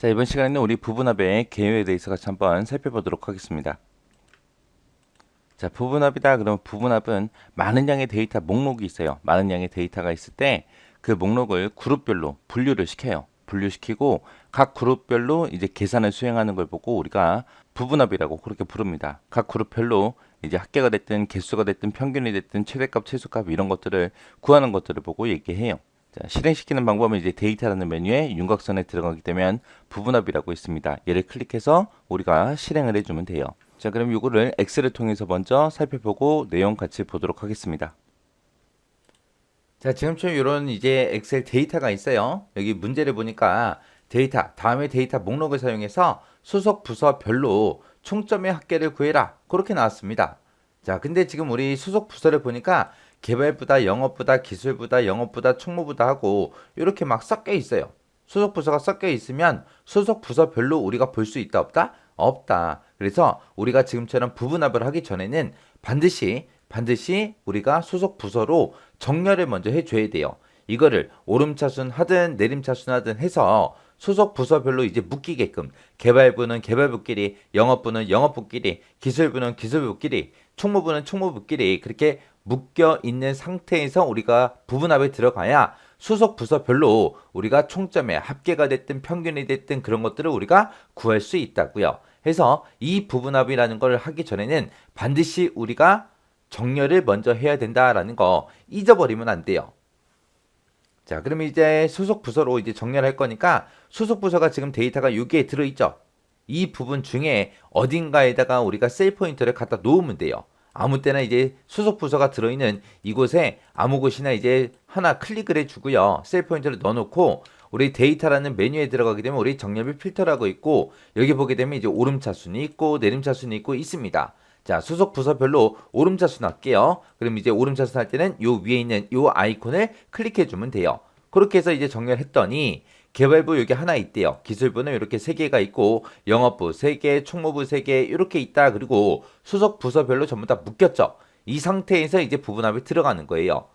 자, 이번 시간에는 우리 부분합의 개요에 대해서 같이 한번 살펴보도록 하겠습니다. 자, 부분합이다. 그러면 부분합은 많은 양의 데이터 목록이 있어요. 많은 양의 데이터가 있을 때 그 목록을 그룹별로 분류를 시켜요. 분류시키고 각 그룹별로 이제 계산을 수행하는 걸 보고 우리가 부분합이라고 그렇게 부릅니다. 각 그룹별로 이제 합계가 됐든 개수가 됐든 평균이 됐든 최대값, 최소값 이런 것들을 구하는 것들을 보고 얘기해요. 자, 실행시키는 방법은 이제 데이터라는 메뉴에 윤곽선에 들어가게 되면 부분합이라고 있습니다. 얘를 클릭해서 우리가 실행을 해주면 돼요. 자, 그럼 이거를 엑셀을 통해서 먼저 살펴보고 내용 같이 보도록 하겠습니다. 자, 지금처럼 이런 이제 엑셀 데이터가 있어요. 여기 문제를 보니까 데이터, 다음에 데이터 목록을 사용해서 소속 부서별로 총점의 합계를 구해라. 그렇게 나왔습니다. 자, 근데 지금 우리 소속 부서를 보니까 개발부다, 영업부다, 기술부다, 영업부다, 총무부다 하고 이렇게 막 섞여 있어요. 소속 부서가 섞여 있으면 소속 부서별로 우리가 볼 수 있다 없다? 없다. 그래서 우리가 지금처럼 부분합을 하기 전에는 반드시 우리가 소속 부서로 정렬을 먼저 해줘야 돼요. 이거를 오름차순 하든 내림차순 하든 해서 소속 부서별로 이제 묶이게끔 개발부는 개발부끼리, 영업부는 영업부끼리, 기술부는 기술부끼리, 총무부는 총무부끼리 그렇게 묶여 있는 상태에서 우리가 부분합에 들어가야 소속 부서별로 우리가 총점에 합계가 됐든 평균이 됐든 그런 것들을 우리가 구할 수 있다고요. 해서 이 부분합이라는 걸 하기 전에는 반드시 우리가 정렬을 먼저 해야 된다라는 거 잊어버리면 안 돼요. 자, 그럼 이제 소속 부서로 이제 정렬할 거니까 소속 부서가 지금 데이터가 여기에 들어있죠. 이 부분 중에 어딘가에다가 우리가 셀 포인터를 갖다 놓으면 돼요. 아무 때나 이제 소속 부서가 들어있는 이곳에 아무 곳이나 이제 하나 클릭을 해주고요. 셀 포인터를 넣어놓고 우리 데이터라는 메뉴에 들어가게 되면 우리 정렬비 필터라고 있고 여기 보게 되면 이제 오름차순이 있고 내림차순이 있고 있습니다. 자, 소속 부서별로 오름차순 할게요. 그럼 이제 오름차순 할 때는 요 위에 있는 요 아이콘을 클릭해 주면 돼요. 그렇게 해서 이제 정렬했더니 개발부 여기 하나 있대요. 기술부는 이렇게 3개가 있고 영업부 3개, 총무부 3개 이렇게 있다. 그리고 소속 부서별로 전부 다 묶였죠. 이 상태에서 이제 부분합에 들어가는 거예요.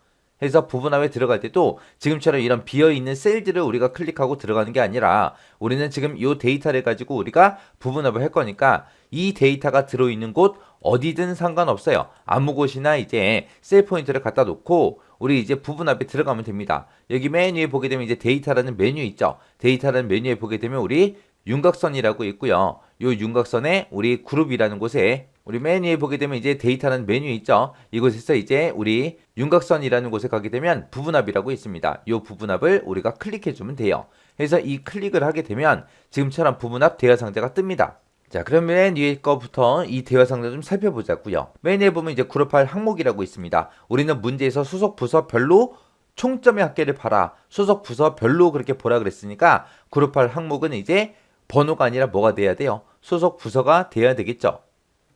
해서 부분합에 들어갈 때도 지금처럼 이런 비어있는 셀들을 우리가 클릭하고 들어가는 게 아니라 우리는 지금 이 데이터를 가지고 우리가 부분합을 할 거니까 이 데이터가 들어있는 곳 어디든 상관없어요. 아무 곳이나 이제 셀 포인트를 갖다 놓고 우리 이제 부분합에 들어가면 됩니다. 여기 맨 위에 보게 되면 이제 데이터라는 메뉴 있죠. 데이터라는 메뉴에 보게 되면 우리 윤곽선이라고 있고요. 이 윤곽선에 우리 그룹이라는 곳에 우리 맨 위에 보게 되면 이제 데이터라는 메뉴 있죠. 이곳에서 이제 우리 윤곽선이라는 곳에 가게 되면 부분합이라고 있습니다. 이 부분합을 우리가 클릭해 주면 돼요. 그래서 이 클릭을 하게 되면 지금처럼 부분합 대화 상자가 뜹니다. 자, 그러면 맨 위에 거부터 이 대화 상자 좀 살펴보자고요. 맨 위에 보면 이제 그룹할 항목이라고 있습니다. 우리는 문제에서 소속 부서별로 총점의 합계를 봐라. 소속 부서별로 그렇게 보라 그랬으니까 그룹할 항목은 이제 번호가 아니라 뭐가 돼야 돼요? 소속 부서가 돼야 되겠죠.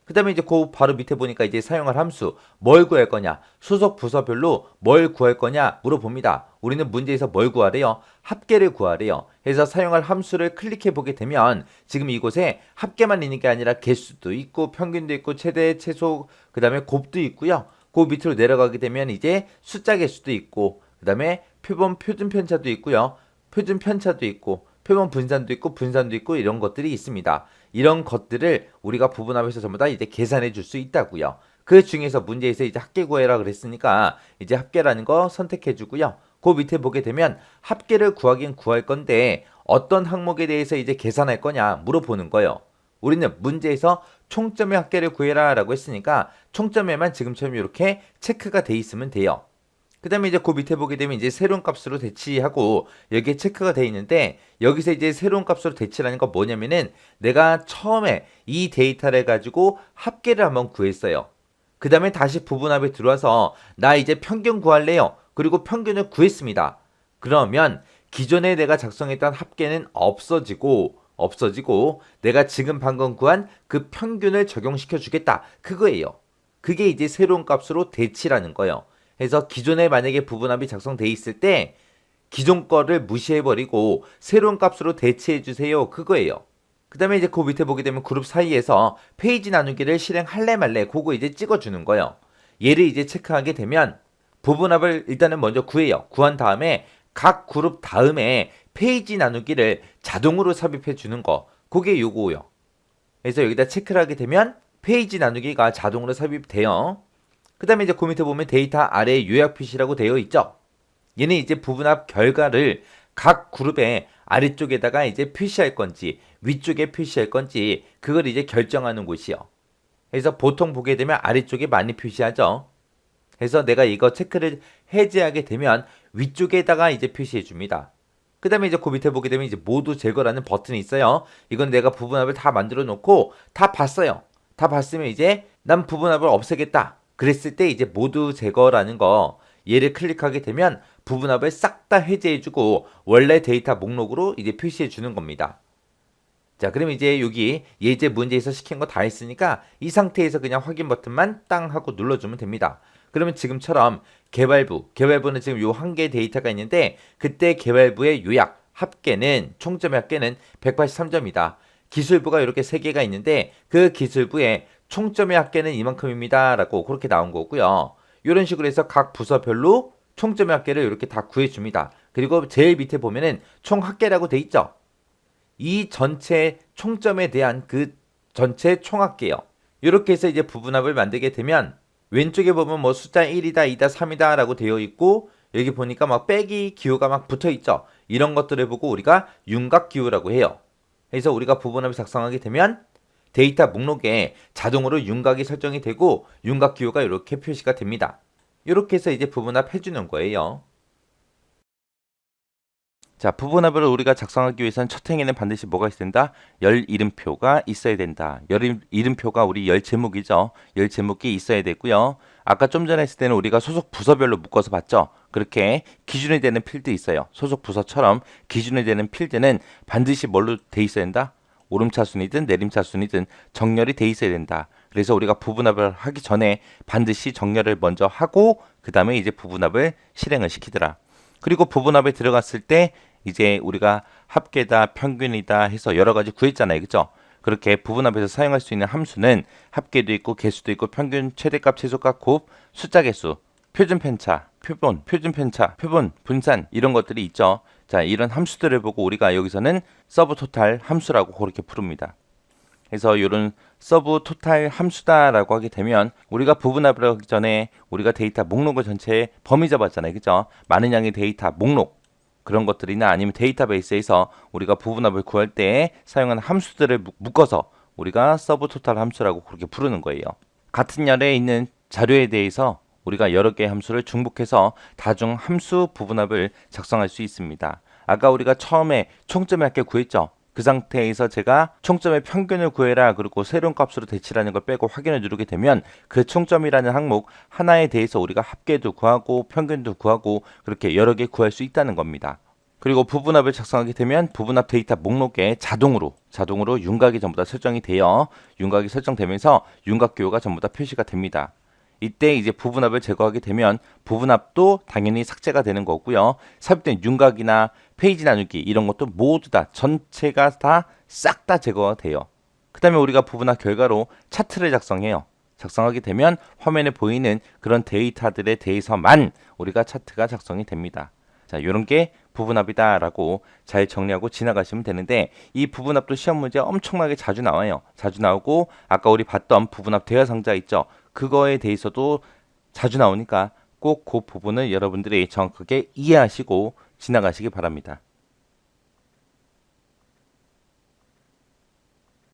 그 다음에 이제 그 바로 밑에 보니까 이제 사용할 함수 뭘 구할 거냐, 소속 부서별로 뭘 구할 거냐 물어봅니다. 우리는 문제에서 뭘 구하래요? 합계를 구하래요. 해서 사용할 함수를 클릭해 보게 되면 지금 이곳에 합계만 있는 게 아니라 개수도 있고 평균도 있고 최대, 최소, 그 다음에 곱도 있고요. 그 밑으로 내려가게 되면 이제 숫자 개수도 있고 그 다음에 표본 표준 편차도 있고요. 표준 편차도 있고 표본 분산도 있고 분산도 있고 이런 것들이 있습니다. 이런 것들을 우리가 부분합에서 전부 다 이제 계산해 줄 수 있다고요. 그 중에서 문제에서 이제 합계 구해라 그랬으니까 이제 합계라는 거 선택해 주고요. 그 밑에 보게 되면 합계를 구하긴 구할 건데 어떤 항목에 대해서 이제 계산할 거냐 물어보는 거예요. 우리는 문제에서 총점의 합계를 구해라 라고 했으니까 총점에만 지금처럼 이렇게 체크가 돼 있으면 돼요. 그 다음에 이제 그 밑에 보게 되면 이제 새로운 값으로 대치하고 여기에 체크가 돼 있는데 여기서 이제 새로운 값으로 대치라는 건 뭐냐면은 내가 처음에 이 데이터를 가지고 합계를 한번 구했어요. 그 다음에 다시 부분합에 들어와서 나 이제 평균 구할래요. 그리고 평균을 구했습니다. 그러면 기존에 내가 작성했던 합계는 없어지고 내가 지금 방금 구한 그 평균을 적용시켜 주겠다. 그거예요. 그게 이제 새로운 값으로 대치라는 거예요. 그래서 기존에 만약에 부분합이 작성돼 있을 때 기존 거를 무시해버리고 새로운 값으로 대체해주세요. 그거예요. 그 다음에 이제 그 밑에 보게 되면 그룹 사이에서 페이지 나누기를 실행할래 말래 그거 이제 찍어주는 거예요. 얘를 이제 체크하게 되면 부분합을 일단은 먼저 구해요. 구한 다음에 각 그룹 다음에 페이지 나누기를 자동으로 삽입해 주는 거, 그게 요거요. 그래서 여기다 체크를 하게 되면 페이지 나누기가 자동으로 삽입돼요. 그 다음에 이제 그 밑에 보면 데이터 아래 요약 표시라고 되어 있죠. 얘는 이제 부분합 결과를 각 그룹의 아래쪽에다가 이제 표시할 건지 위쪽에 표시할 건지 그걸 이제 결정하는 곳이요. 그래서 보통 보게 되면 아래쪽에 많이 표시하죠. 그래서 내가 이거 체크를 해제하게 되면 위쪽에다가 이제 표시해 줍니다. 그 다음에 이제 그 밑에 보게 되면 이제 모두 제거라는 버튼이 있어요. 이건 내가 부분합을 다 만들어 놓고 다 봤어요. 다 봤으면 이제 난 부분합을 없애겠다. 그랬을 때 이제 모두 제거라는 거 얘를 클릭하게 되면 부분합을 싹 다 해제해주고 원래 데이터 목록으로 이제 표시해 주는 겁니다. 자, 그럼 이제 여기 예제 문제에서 시킨 거 다 했으니까 이 상태에서 그냥 확인 버튼만 땅 하고 눌러주면 됩니다. 그러면 지금처럼 개발부는 지금 요 한 개의 데이터가 있는데 그때 개발부의 요약 합계는 총점의 합계는 183점이다. 기술부가 이렇게 세 개가 있는데 그 기술부의 총점의 합계는 이만큼입니다. 라고 그렇게 나온 거고요. 이런 식으로 해서 각 부서별로 총점의 합계를 이렇게 다 구해줍니다. 그리고 제일 밑에 보면은 총 합계라고 돼 있죠. 이 전체 총점에 대한 그 전체 총합계요. 이렇게 해서 이제 부분합을 만들게 되면 왼쪽에 보면 뭐 숫자 1이다, 2다, 3이다 라고 되어 있고 여기 보니까 막 빼기 기호가 막 붙어 있죠. 이런 것들을 보고 우리가 윤곽 기호라고 해요. 그래서 우리가 부분합을 작성하게 되면 데이터 목록에 자동으로 윤곽이 설정이 되고 윤곽 기호가 이렇게 표시가 됩니다. 이렇게 해서 이제 부분합 해주는 거예요. 자, 부분합을 우리가 작성하기 위해서는 첫 행에는 반드시 뭐가 있어야 된다? 열 이름표가 있어야 된다. 이름표가 우리 열 제목이죠. 열 제목이 있어야 되고요. 아까 좀 전에 했을 때는 우리가 소속 부서별로 묶어서 봤죠. 그렇게 기준이 되는 필드 있어요. 소속 부서처럼 기준이 되는 필드는 반드시 뭘로 돼 있어야 된다? 오름차순이든 내림차순이든 정렬이 돼 있어야 된다. 그래서 우리가 부분합을 하기 전에 반드시 정렬을 먼저 하고 그 다음에 이제 부분합을 실행을 시키더라. 그리고 부분합에 들어갔을 때 이제 우리가 합계다, 평균이다 해서 여러 가지 구했잖아요. 그죠? 그렇게 부분합에서 사용할 수 있는 함수는 합계도 있고 개수도 있고 평균, 최대값, 최소값, 곱, 숫자 개수, 표준 편차, 표본, 표준 편차, 표본, 분산 이런 것들이 있죠. 자, 이런 함수들을 보고 우리가 여기서는 서브 토탈 함수라고 그렇게 부릅니다. 그래서 이런 서브 토탈 함수다라고 하게 되면 우리가 부분합을 하기 전에 우리가 데이터 목록을 전체에 범위 잡았잖아요. 그죠? 많은 양의 데이터 목록 그런 것들이나 아니면 데이터베이스에서 우리가 부분합을 구할 때 사용하는 함수들을 묶어서 우리가 서브 토탈 함수라고 그렇게 부르는 거예요. 같은 열에 있는 자료에 대해서 우리가 여러 개의 함수를 중복해서 다중 함수 부분합을 작성할 수 있습니다. 아까 우리가 처음에 총점의 합계 구했죠. 그 상태에서 제가 총점의 평균을 구해라 그리고 새로운 값으로 대치라는 걸 빼고 확인을 누르게 되면 그 총점이라는 항목 하나에 대해서 우리가 합계도 구하고 평균도 구하고 그렇게 여러 개 구할 수 있다는 겁니다. 그리고 부분합을 작성하게 되면 부분합 데이터 목록에 자동으로 윤곽이 전부 다 설정이 되어 윤곽이 설정되면서 윤곽 기호가 전부 다 표시가 됩니다. 이때 이제 부분합을 제거하게 되면 부분합도 당연히 삭제가 되는 거고요. 삽입된 윤곽이나 페이지 나누기 이런 것도 모두 다 전체가 다 싹 다 제거가 돼요. 그 다음에 우리가 부분합 결과로 차트를 작성해요. 작성하게 되면 화면에 보이는 그런 데이터들에 대해서만 우리가 차트가 작성이 됩니다. 자, 이런 게 부분합이다라고 잘 정리하고 지나가시면 되는데 이 부분합도 시험 문제 엄청나게 자주 나와요. 자주 나오고 아까 우리 봤던 부분합 대화 상자 있죠. 그거에 대해서도 자주 나오니까 꼭 그 부분을 여러분들이 정확하게 이해하시고 지나가시기 바랍니다.